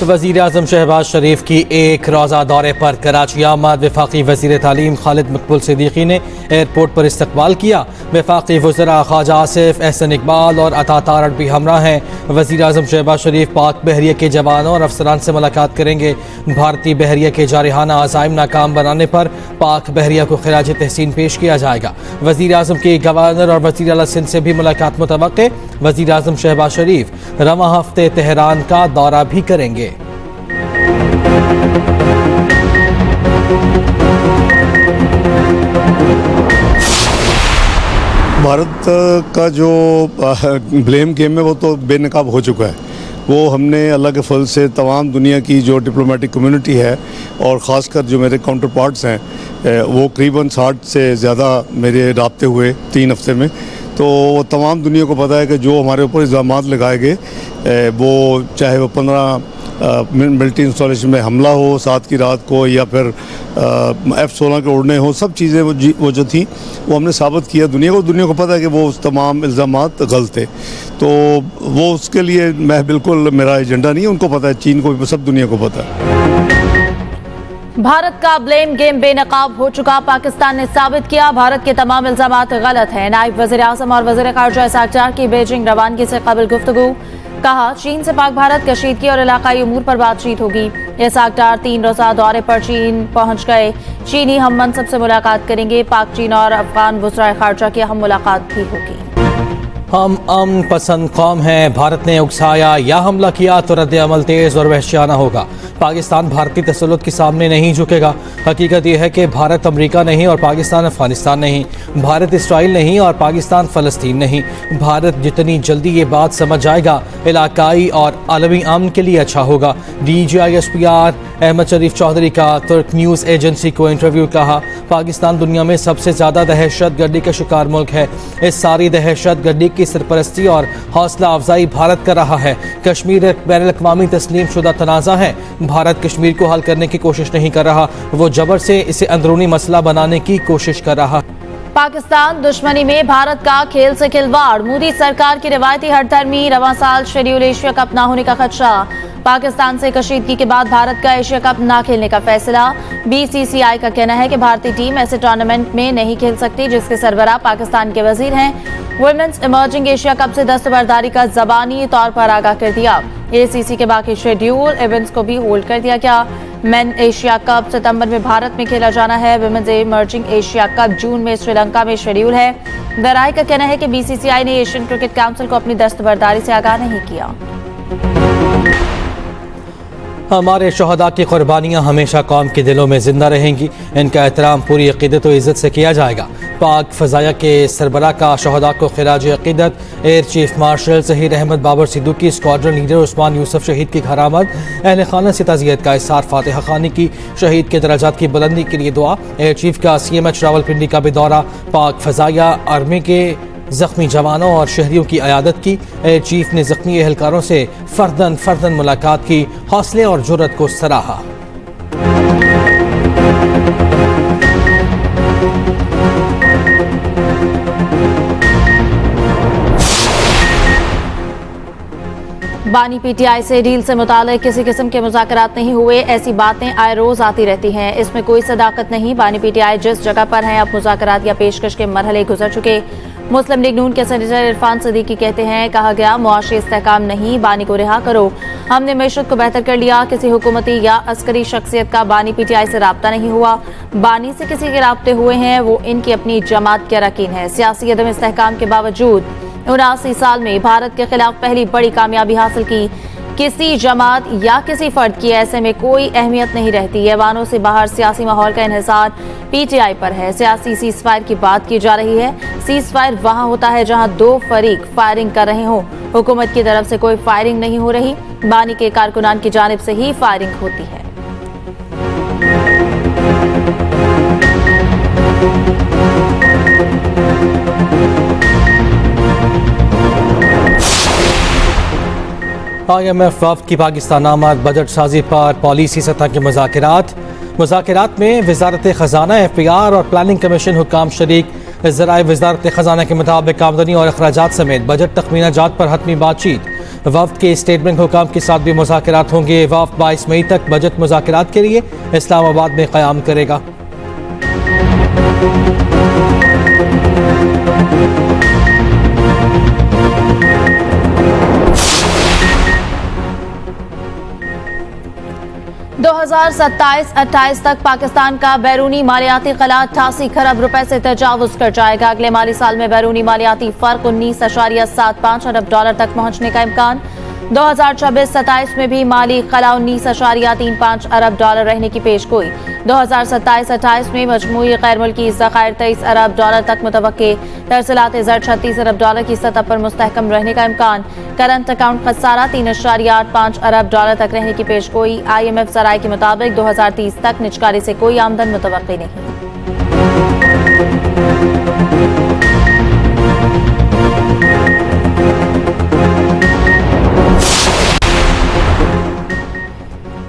वज़ीर आज़म शहबाज शरीफ की एक रोज़ा दौरे पर कराची आमद। वफाकी वज़ीर तालीम खालिद मकबूल सिद्दीकी ने एयरपोर्ट पर इस्तकबाल किया। वफाकी वज़रा ख्वाजा आसिफ, एहसन इकबाल और अता तारड़ भी हमरा हैं। वज़ीर आज़म शहबाज शरीफ पाक बहरिया के जवानों और अफसरान से मुलाकात करेंगे। भारतीय बहरिया के जारिहाना अज़ाइम नाकाम बनाने पर पाक बहरिया को खिराज तहसीन पेश किया जाएगा। वज़ीर आज़म के गवर्नर और वज़ीर आला सिंध से भी मुलाकात मुतवक्के। वज़ीर आज़म शहबाज शरीफ रवां हफ्ते तेहरान का दौरा भी करेंगे। भारत का जो ब्लेम गेम है वो तो बेनकाब हो चुका है। वो हमने अल्लाह के फल से तमाम दुनिया की जो डिप्लोमेटिक कम्युनिटी है और ख़ासकर जो मेरे काउंटर पार्ट्स हैं वो करीबन 60 से ज़्यादा मेरे राब्ते हुए 3 हफ्ते में। तो तमाम दुनिया को पता है कि जो हमारे ऊपर इल्ज़ामात लगाए गए वो चाहे वो 15 मिलिट्री इंस्टॉलेशन में हमला हो 7 की रात को या फिर F-16 के उड़ने हो, सब चीज़ें वो जो थी वो हमने साबित किया दुनिया को पता है कि वो उस तमाम इल्ज़ामात गलत थे। तो वो उसके लिए मैं बिल्कुल मेरा एजेंडा नहीं है, उनको पता है, चीन को भी, सब दुनिया को पता है। भारत का ब्लेम गेम बेनकाब हो चुका। पाकिस्तान ने साबित किया भारत के तमाम इल्जामात गलत हैं। नायब वज़ीर आज़म और वज़ीर ख़ारजा इसाक डार की बीजिंग रवानगी से कबल गुफ्तगू। कहा चीन से पाक भारत कशीदगी और इलाकाई उमूर पर बातचीत होगी। इसाक डार 3 रोज़ा दौरे पर चीन पहुंच गए। चीनी हम मनसब से मुलाकात करेंगे। पाक, चीन और अफगान वज़राए ख़ारजा की अहम मुलाकात भी होगी। हम अमन पसंद कौम हैं। भारत ने उकसाया या हमला किया तो रद्द अमल तेज़ और वहशियाना होगा। पाकिस्तान भारतीय तसल्लुत के सामने नहीं झुकेगा। हकीकत यह है कि भारत अमेरिका नहीं और पाकिस्तान अफगानिस्तान नहीं, भारत इसराइल नहीं और पाकिस्तान फ़लस्तीन नहीं। भारत जितनी जल्दी ये बात समझ जाएगा इलाकाई और आलमी अमन के लिए अच्छा होगा। DGISPR अहमद शरीफ चौधरी का तुर्क न्यूज़ एजेंसी को इंटरव्यू। कहा पाकिस्तान दुनिया में सबसे ज़्यादा दहशत गर्दी का शिकार मुल्क है। इस सारी दहशत गर्दी की सरपरस्ती और हौसला अफजाई भारत कर रहा है। कश्मीर एक बैनुल-अक़वामी तस्लीम शुदा तनाज़ा है। भारत कश्मीर को हल करने की कोशिश नहीं कर रहा, वो जबर से इसे अंदरूनी मसला बनाने की कोशिश कर रहा। पाकिस्तान दुश्मनी में भारत का खेल से खिलवाड़। मोदी सरकार की रिवायती हठधर्मी। रवां साल शेड्यूल एशिया कप ना होने का खदशा। पाकिस्तान से कशीदगी के बाद भारत का एशिया कप ना खेलने का फैसला। BCCI का कहना है कि भारतीय टीम ऐसे टूर्नामेंट में नहीं खेल सकती जिसके सरबराह पाकिस्तान के वजीर हैं। वुमेन्स इमर्जिंग एशिया कप से दस्तबरदारी का ज़बानी तौर पर आगाह कर दिया। ACC के बाकी शेड्यूल इवेंट्स को भी होल्ड कर दिया गया। मेन एशिया कप सितंबर में भारत में खेला जाना है। वुमेन्स इमर्जिंग एशिया कप जून में श्रीलंका में शेड्यूल है। दराई का कहना है कि BCCI ने एशियन क्रिकेट काउंसिल को अपनी दस्तबरदारी से आगाह नहीं किया। हमारे शहदा की कुर्बानियाँ हमेशा कौम के दिलों में जिंदा रहेंगी। इनका एहतराम पूरी अक़ीदत और इज़्ज़त से किया जाएगा। पाक फ़ज़ाया के सरबराह का शहदा को खिराज अक़ीदत। Air chief marshal Zaheer Ahmed Babar Siddiqui, squadron leader Usman Yousuf शहीद की घर आमद। अहले खाना से ताज़ियत का इज़हार। फातिहा खानी की शहीद के दराजात की बुलंदी के लिए दुआ। एयर चीफ का CMH रावलपिंडी का भी दौरा। पाक फ़ज़ाया आर्मी के ज़ख्मी जवानों और शहरियों की अयादत की। एयर चीफ ने ज़ख्मी एहलकारों से फ़र्दन मुलाकात की। हौसले और जुर्रत को सराहा। बानी PTI से डील से मुतालिक किसी किस्म के मुज़ाकरात नहीं हुए। ऐसी बातें आए रोज़ आती रहती हैं, इसमें कोई सदाकत नहीं। बानी PTI जिस जगह पर हैं अब मुज़ाकरात या पेशकश के मरहले गुजर चुके। मुस्लिम लीग नून के सेनेटर इरफान सिद्दीकी कहते हैं कहा गया मुआशी इस्तेहकाम नहीं, बानी को रिहा करो। हमने मैशत को बेहतर कर लिया। किसी हुकूमती या अस्करी शख्सियत का बानी PTI से राब्ता नहीं हुआ। बानी से किसी के राब्ते हुए हैं वो इनकी अपनी जमात के अरकान है। सियासी अदम इस्तेहकाम के बावजूद 79 साल में भारत के खिलाफ पहली बड़ी कामयाबी हासिल की। किसी जमात या किसी फर्द की ऐसे में कोई अहमियत नहीं रहती। ऐवानों से बाहर सियासी माहौल का इन्हिसार PTI पर है। सियासी सीज फायर की बात की जा रही है। सीज फायर वहाँ होता है जहाँ 2 फरीक फायरिंग कर रहे हों। हुकूमत की तरफ से कोई फायरिंग नहीं हो रही, बानी के कारकुनान की जानिब से ही फायरिंग होती है। IMF वफ़द की पाकिस्तान आमद। बजट साजी पर पॉलिसी सतह के मुज़ाकरात में वज़ारत ख़जाना, FPR और प्लानिंग कमीशन हुक्काम शरीक। ज़राए वज़ारत ख़जाना के मुताबिक आमदनी और अखराजात समेत बजट तखमीना जात पर हतमी बातचीत। वफ्द के स्टेट बैंक हुकाम के साथ भी मुज़ाकरात होंगे। वफ्द 22 मई तक बजट मुज़ाकरात के लिए इस्लामाबाद में क़याम करेगा। दो 2027-28 तक पाकिस्तान का बैरूनी मालियाती खला 88 खरब रुपए से तजावुज कर जाएगा। अगले माली साल में बैरूनी मालियाती फर्क 19.75 अरब डॉलर तक पहुंचने का इम्कान। 2026-27 में भी माली खला 19.35 अरब डॉलर रहने की पेशगोई। 2027-28 में मजमूई गैर मुल्की ज़खायर 23 अरब डॉलर तक मुतवक्के। तरसीलात ज़र 36 अरब डॉलर की सतह पर मुस्तहकम रहने का इम्कान। करंट अकाउंट खसारा 3.85 अरब डॉलर तक रहने की पेशगोई। IMF ज़राए के मुताबिक 2030 तक निजकारी से कोई आमदन मुतवक्की नहीं।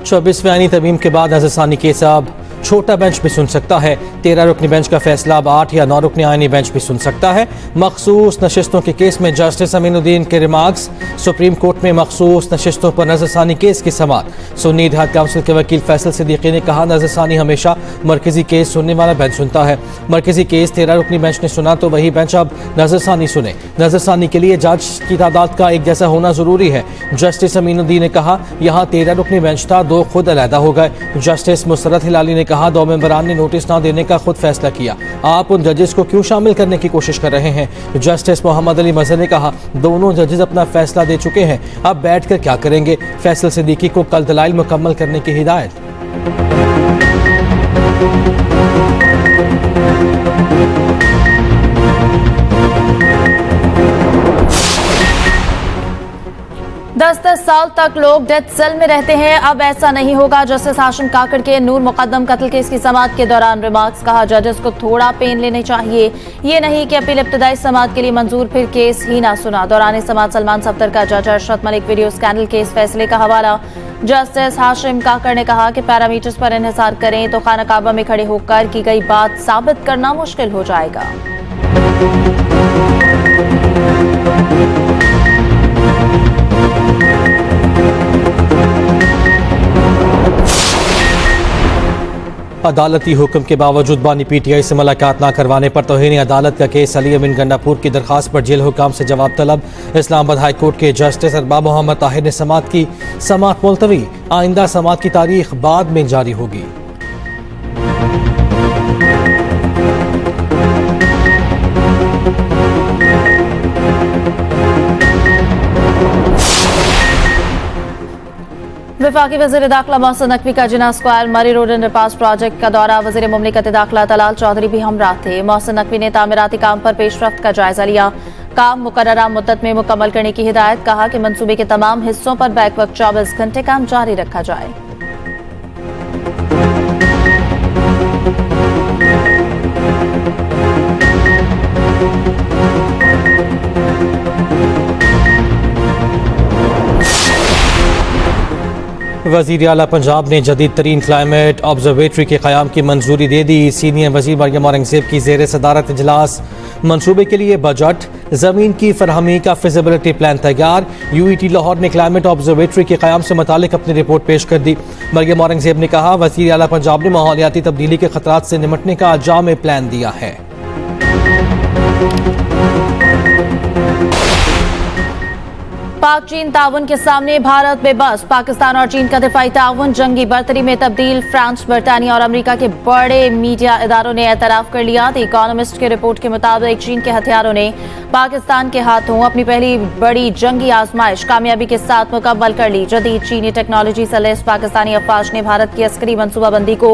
चौबीसवें आईनी तरमीम के बाद नज़रसानी केस अब छोटा बेंच भी सुन सकता है। 13 रुकनी बेंच का फैसला अब 8 या 9 रुकनी आईनी बेंच भी सुन सकता है। मखसूस नशिस्तों के केस में जस्टिस अमीनुद्दीन के रिमार्क्स। सुप्रीम कोर्ट में मखसूस नशिस्तों पर नज़रसानी केस की समाअत। सुन्नी इत्तेहाद काउंसिल के वकील फैसल सिद्दीकी ने कहा, नज़रसानी हमेशा मरकजी केस सुनने वाला बेंच सुनता है। मरकजी केस 13 रुकनी बेंच ने सुना तो वही बेंच अब नज़रसानी सुने। नज़रसानी के लिए जज की तादाद का एक जैसा होना जरूरी है। जस्टिस अमीनुद्दीन ने कहा, यहाँ 13 रुकनी बेंच था, 2 खुद अलहदा हो गए। जस्टिस मुसरत हिलाली ने कहा, 2 मेंबरान ने नोटिस ना देने का खुद फैसला किया। आप उन जजेस को क्यों शामिल करने की कोशिश कर रहे हैं? जस्टिस मोहम्मद अली मजहर ने कहा, दोनों जजेस अपना फैसला दे चुके हैं, अब बैठकर क्या करेंगे? फैसल सिद्दीकी को कल दलाइल मुकम्मल करने की हिदायत। दस साल तक लोग डेथ सेल में रहते हैं, अब ऐसा नहीं होगा। जस्टिस हाशिम काकड़ के नूर मुकद्दम कत्ल केस की समाअत के दौरान रिमार्क्स। कहा, जजेस को थोड़ा पेन लेने चाहिए, ये नहीं कि अपील इब्तदाई समाअत के लिए मंजूर फिर केस ही ना सुना। दौरान समाअत सलमान सफ्दर का जज Arshad Malik video scandal case फैसले का हवाला। जस्टिस हाशिम काकड़ ने कहा कि पैरामीटर्स पर इन्हिसार करें तो खाना काबा में खड़े होकर की गई बात साबित करना मुश्किल हो जाएगा। अदालती हुक्म के बावजूद बानी PTI से मुलाकात न करवाने पर तौहीन अदालत का केस। अली अमीन गंडापुर की दरखास्त पर जेल हुकाम से जवाब तलब। इस्लामाबाद हाई कोर्ट के जस्टिस अरबाब मोहम्मद ताहिर ने समाअत मुलतवी। आइंदा समाअत की तारीख बाद में जारी होगी। वफाकी वज़ीर दाखिला मोहसिन नकवी का जिना स्क्वायर मरी रोड अंडरपास प्रोजेक्ट का दौरा। वज़ीर मुमलिकत दाखिला तलाल चौधरी भी हमराह थे। मोहसिन नकवी ने तामीराती काम पर पेशरफ्त का जायजा लिया। काम मुकर्ररा मुद्दत में मुकम्मल करने की हिदायत। कहा कि मंसूबे के तमाम हिस्सों पर बैक वक्त 24 घंटे काम जारी रखा जाए। वज़ीर आला पंजाब ने जदीद तरीन क्लाइमेट ऑब्जर्वेटरी के क़याम की मंजूरी दे दी। सीनियर वज़ीर मरियम औरंगज़ेब की ज़ेर सदारत इजलास। मनसूबे के लिए बजट, ज़मीन की फरहमी का फिजिबिलिटी प्लान तैयार। UET लाहौर ने क्लाइमेट ऑब्जर्वेटरी के क़याम से मुतालिक अपनी रिपोर्ट पेश कर दी। मरियम औरंगज़ेब ने कहा, वज़ीर आला पंजाब ने माहौलियाती तब्दीली के खतरात से निपटने का जामे प्लान दिया है। पाक चीन ताउन के सामने भारत बेबस। पाकिस्तान और चीन का दिफाई ताउन जंगी बर्तरी में तब्दील। फ्रांस, बरतानिया और अमेरिका के बड़े मीडिया इदारों ने एतराफ़ कर लिया। द इकोनॉमिस्ट के रिपोर्ट के मुताबिक चीन के हथियारों ने पाकिस्तान के हाथों अपनी पहली बड़ी जंगी आजमाइश कामयाबी के साथ मुकम्मल कर ली। जदीद चीनी टेक्नोलॉजी से लैस पाकिस्तानी अफवाज ने भारत की अस्करी मनसूबाबंदी को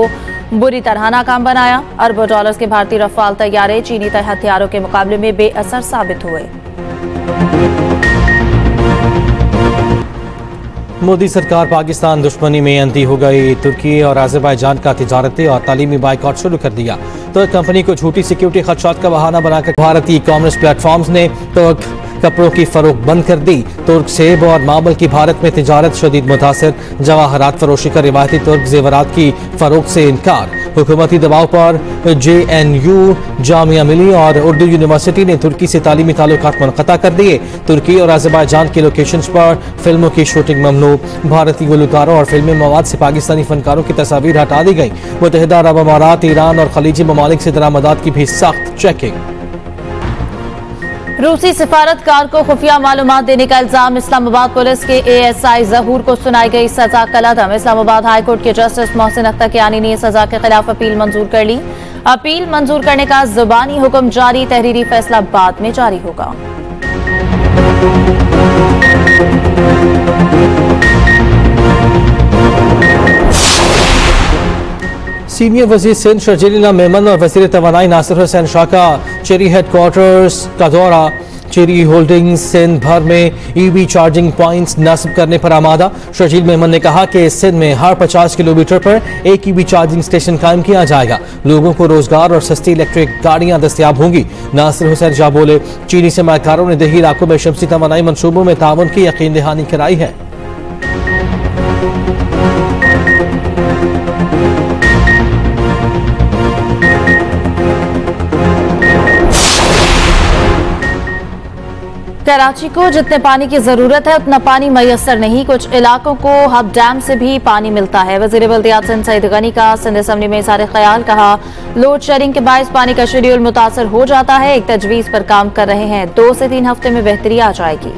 बुरी तरह नाकाम बनाया। अरबों डॉलर्स के भारतीय रफाल तैयारे चीनी हथियारों के मुकाबले में बेअसर साबित हुए। मोदी सरकार पाकिस्तान दुश्मनी में अंधी हो गई। तुर्की और अज़रबैजान का तिजारती और तालीमी बाइकॉट शुरू कर दिया। तुर्क कंपनी को झूठी सिक्योरिटी खदशात का बहाना बनाकर भारतीय ई कॉमर्स प्लेटफॉर्म्स ने तुर्क कपड़ों की फरोख्त बंद कर दी। तुर्क सेब और मामल की भारत में तिजारत शदीद मुतासर। जवाहरात फरोशी का रिवायती तुर्क जेवरात की फरोख्त से इनकार। हुकूमती दबाव पर JNU, जामिया मिली और उर्दू यूनिवर्सिटी ने तुर्की से तालीमी ताल्लुकात मुनक़ता कर दिए। तुर्की और अज़रबैजान के लोकेशंस पर फिल्मों की शूटिंग ममनू। भारतीय गुलकारों और फिल्मी मवाद से पाकिस्तानी फनकारों की तस्वीर हटा दी गई। मुत्तहिदा अरब अमारात, ईरान और खलीजी ममालिक से दरामदात की भी सख्त चेकिंग। रूसी सिफारतकार को खुफिया मालूमात देने का इल्जाम। इस्लामाबाद पुलिस के ASI ज़हूर को सुनाई गई सजा कलअदम। इस्लामाबाद हाई कोर्ट के जस्टिस मोहसिन अख्तर कियानी ने सजा के खिलाफ अपील मंजूर कर ली। अपील मंजूर करने का ज़ुबानी हुक्म जारी, तहरीरी फैसला बाद में जारी होगा। सीनियर वजीर सिंध शर्जीला मेमन और वजीर तवानाई नासिर हुसैन शाह का चेरी हेडक्वार्टर्स का दौरा। चेरी होल्डिंग्स सिंध भर में EV चार्जिंग पॉइंट्स नस्ब करने पर आमादा। शर्जील मेमन ने कहा कि सिंध में हर 50 किलोमीटर पर एक EV चार्जिंग स्टेशन कायम किया जाएगा। लोगों को रोजगार और सस्ती इलेक्ट्रिक गाड़ियां दस्तयाब होंगी। नासिर हुसैन शाह बोले, चीनी सरमायाकारों ने देही इलाकों में शमसी तवानाई मनसूबों में ताउन की यकीन दहानी कराई है। कराची को जितने पानी की जरूरत है उतना पानी मयसर नहीं। कुछ इलाकों को हब डैम से भी पानी मिलता है। वजीर बल्दियात सिंध सईद गनी का सिंध असम्बली में इज़हार ख्याल। कहा, लोड शेडिंग के बायस पानी का शेड्यूल मुतासर हो जाता है। एक तजवीज़ पर काम कर रहे हैं। 2 से 3 हफ्ते में बेहतरी आ जाएगी।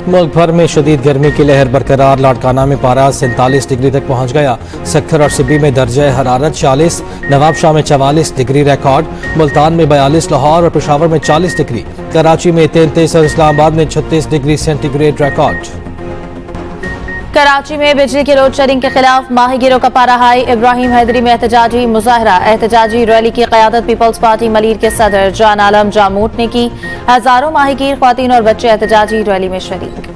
मुल्क भर में शदीद गर्मी की लहर बरकरार। लाड़काना में पारा 47 डिग्री तक पहुंच गया। सख्तर और सिब्बी में दर्जा हरारत 40, नवाबशाह में 44 डिग्री रिकॉर्ड, मुल्तान में 42, लाहौर और पेशावर में 40 डिग्री, कराची में 33 और इस्लामाबाद में 36 डिग्री सेंटीग्रेड रिकॉर्ड। कराची में बिजली की लोड शेडिंग के खिलाफ माहीगीरों का पारा हाई। इब्राहिम हैदरी में एहतजाजी मुजाहरा। एहतजाजी रैली की क़यादत पीपल्स पार्टी मलीर के सदर जान आलम जामूट ने की। हजारों माहीगीर, ख्वातीन और बच्चे एहतजाजी रैली में शरीक।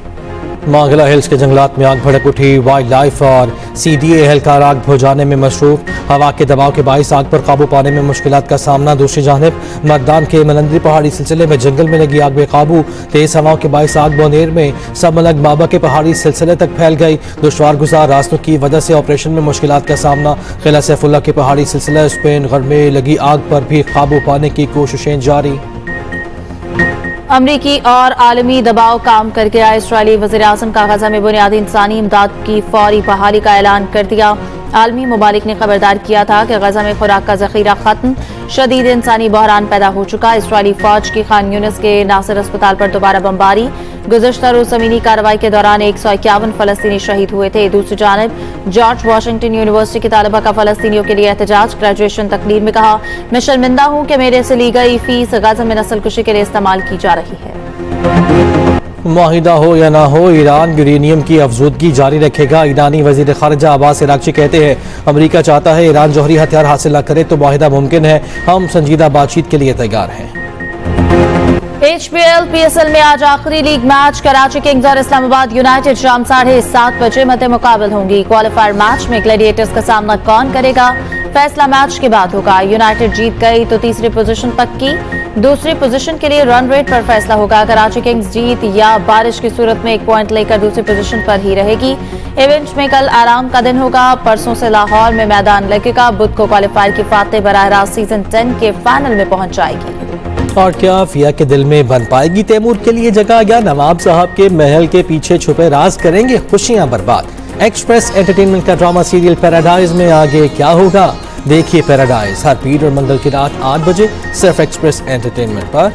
मांगला हिल्स के जंगलात में आग भड़क उठी। वाइल्ड लाइफ और CDA एहलकार आग बुझाने में मसरूफ। हवा के दबाव के बाइस आग पर काबू पाने में मुश्किलात का सामना। दूसरी जानिब मर्दान के मलंदरी पहाड़ी सिलसिले में जंगल में लगी आग बेकाबू। तेज हवाओं के बाइस आग बोनेर में सबमलक बाबा के पहाड़ी सिलसिले तक फैल गई। दुश्वार गुजार रास्तों की वजह से ऑपरेशन में मुश्किलात का सामना। किला सैफुल्लाह के पहाड़ी सिलसिला स्पेन घर में लगी आग पर भी काबू पाने की कोशिशें जारी। अमरीकी और आलमी दबाव काम करके आए। इसराइली वज़ीर आज़म का गजा में बुनियादी इंसानी इमदाद की फौरी बहाली का ऐलान कर दिया। आलमी ममालिक ने खबरदार किया था कि गजा में खुराक का जखीरा खत्म। शदीद इंसानी बहरान पैदा हो चुका। इसराइली फौज की खान यूनिस के नासिर अस्पताल पर दोबारा बमबारी। गुज़श्ता रोज ज़मीनी कार्रवाई के दौरान 151 फलस्तीनी शहीद हुए थे। दूसरी जानिब जॉर्ज वाशिंगटन यूनिवर्सिटी की तालिबा का फलस्तीनियों के लिए एहतजाज। ग्रेजुएशन तकरीर में कहा, मैं शर्मिंदा हूँ कि मेरे से ली गई फीस गजा में नस्ल कुशी के लिए इस्तेमाल की जा रही है। माहिदा हो या ना हो, ईरान यूरेनियम की अफजूदगी जारी रखेगा। ईरानी वजीर खारजा अब्बास इराक्ची कहते हैं, अमरीका चाहता है ईरान जौहरी हथियार हासिल न करे तो माहिदा मुमकिन है। हम संजीदा बातचीत के लिए तैयार हैं। HPL PSL में आज आखिरी लीग मैच। कराची किंग्स और इस्लामाबाद यूनाइटेड शाम 7:30 बजे मद्दे मुकाबल होंगी। क्वालिफायर मैच में ग्लैडिएटर्स का सामना कौन करेगा, फैसला मैच के बाद होगा। यूनाइटेड जीत गई तो तीसरी पोजीशन पक्की। दूसरी पोजीशन के लिए रन रेट पर फैसला होगा। कराची किंग्स जीत या बारिश की सूरत में 1 पॉइंट लेकर दूसरी पोजीशन पर ही रहेगी। इवेंट में कल आराम का दिन होगा। परसों से लाहौर में मैदान लगेगा। बुध को क्वालिफायर की फातेह बराह रास्त सीजन 10 के फाइनल में पहुंच जाएगी। और क्या फिया के दिल में बन पाएगी तैमूर के लिए जगह, या नवाब साहब के महल के पीछे छुपे राज करेंगे खुशियां बर्बाद। एक्सप्रेस एंटरटेनमेंट का ड्रामा सीरियल पैराडाइज में आगे क्या होगा, देखिए पैराडाइज हर पीर और मंगल की रात 8 बजे सिर्फ एक्सप्रेस एंटरटेनमेंट पर।